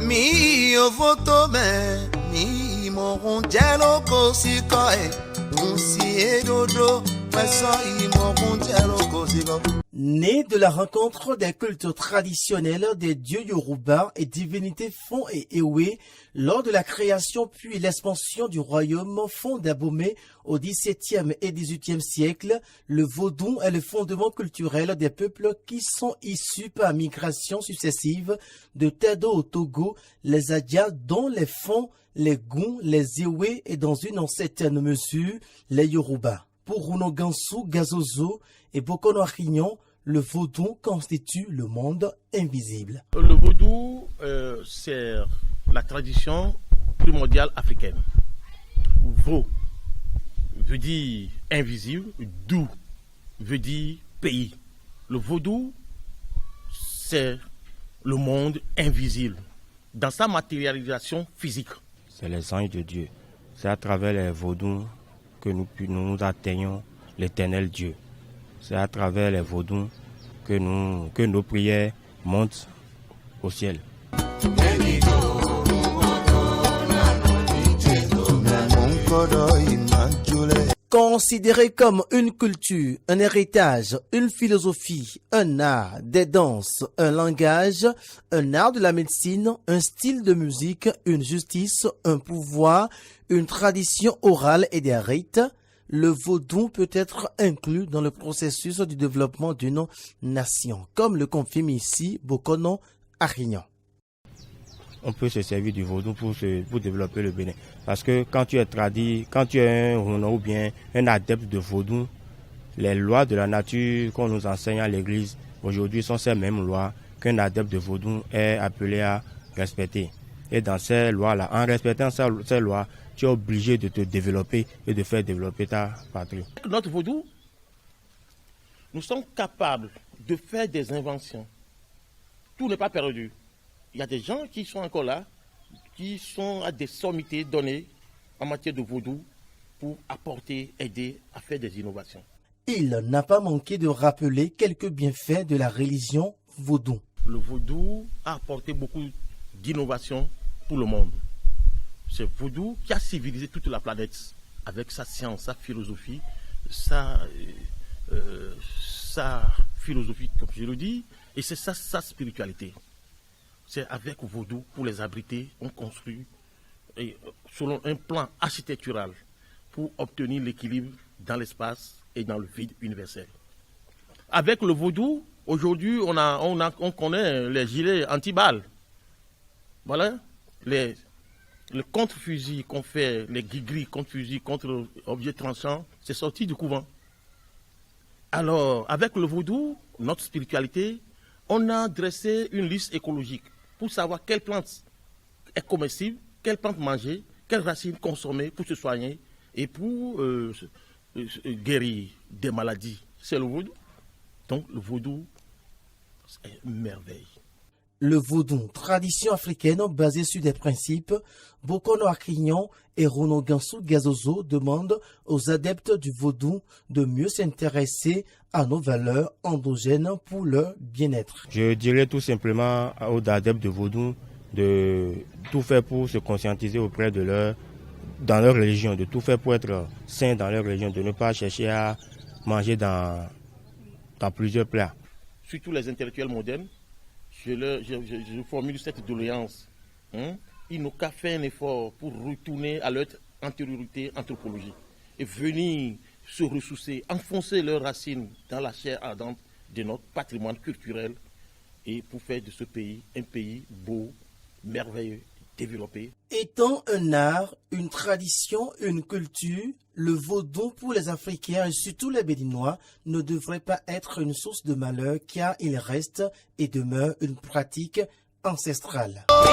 Mi voto me mi morongelo kosikoe unsi dodo maso I morongelo kosiko. Né de la rencontre des cultures traditionnelles des dieux Yoruba et divinités Fon et Ewe lors de la création puis l'expansion du royaume Fon d'Abomey au XVIIe et XVIIIe siècle, le vaudou est le fondement culturel des peuples qui sont issus par migration successive de Tedo au Togo, les Adia dont les Fon, les Gun, les Ewe et dans une certaine mesure les Yoruba. Pour Runogansu Gazozo et Bokono Arignon, le vaudou constitue le monde invisible. Le vaudou, c'est la tradition primordiale africaine. Vau veut dire invisible, dou veut dire pays. Le vaudou, c'est le monde invisible dans sa matérialisation physique. C'est les anges de Dieu. C'est à travers les vaudous que nous atteignons l'éternel Dieu. C'est à travers les vaudous que nos prières montent au ciel. Considéré comme une culture, un héritage, une philosophie, un art, des danses, un langage, un art de la médecine, un style de musique, une justice, un pouvoir, une tradition orale et des rites, le vaudou peut être inclus dans le processus du développement d'une nation, comme le confirme ici Bokono Arignon. On peut se servir du vaudou pour développer le Bénin. Parce que quand tu es un Rouno ou bien un adepte de vaudou, les lois de la nature qu'on nous enseigne à l'église aujourd'hui sont ces mêmes lois qu'un adepte de vaudou est appelé à respecter. Et dans ces lois-là, en respectant ces lois, tu es obligé de te développer et de faire développer ta patrie. Notre vaudou, nous sommes capables de faire des inventions. Tout n'est pas perdu. Il y a des gens qui sont encore là, qui sont à des sommités données en matière de vaudou pour apporter, aider à faire des innovations. Il n'a pas manqué de rappeler quelques bienfaits de la religion vaudou. Le vaudou a apporté beaucoup d'innovations pour le monde. C'est vaudou qui a civilisé toute la planète avec sa science, sa philosophie, sa philosophie, comme je le dis, et c'est sa spiritualité. C'est avec vaudou, pour les abriter, on construit selon un plan architectural pour obtenir l'équilibre dans l'espace et dans le vide universel. Avec le vaudou, aujourd'hui, on connaît les gilets anti-balles. Voilà, le contre-fusil qu'on fait, les gris contre-fusil, contre objets tranchants, c'est sorti du couvent. Alors, avec le vaudou, notre spiritualité, on a dressé une liste écologique pour savoir quelle plante est comestible, quelle plante manger, quelles racines consommer pour se soigner et pour guérir des maladies. C'est le vaudou. Donc le vaudou, c'est une merveille. Le vaudou, tradition africaine basée sur des principes, Bokono Arignon et Runogansu Gazozo demandent aux adeptes du vaudou de mieux s'intéresser à nos valeurs endogènes pour leur bien-être. Je dirais tout simplement aux adeptes de vaudou de tout faire pour se conscientiser auprès de dans leur religion, de tout faire pour être saint dans leur religion, de ne pas chercher à manger dans plusieurs plats. Surtout les intellectuels modernes, je formule cette doléance. Ils n'ont qu'à faire un effort pour retourner à leur antériorité anthropologique et venir se ressourcer, enfoncer leurs racines dans la chair ardente de notre patrimoine culturel et pour faire de ce pays un pays beau, merveilleux, développé. Étant un art, une tradition, une culture, le vaudou pour les Africains et surtout les Béninois ne devrait pas être une source de malheur car il reste et demeure une pratique ancestrale. Oh,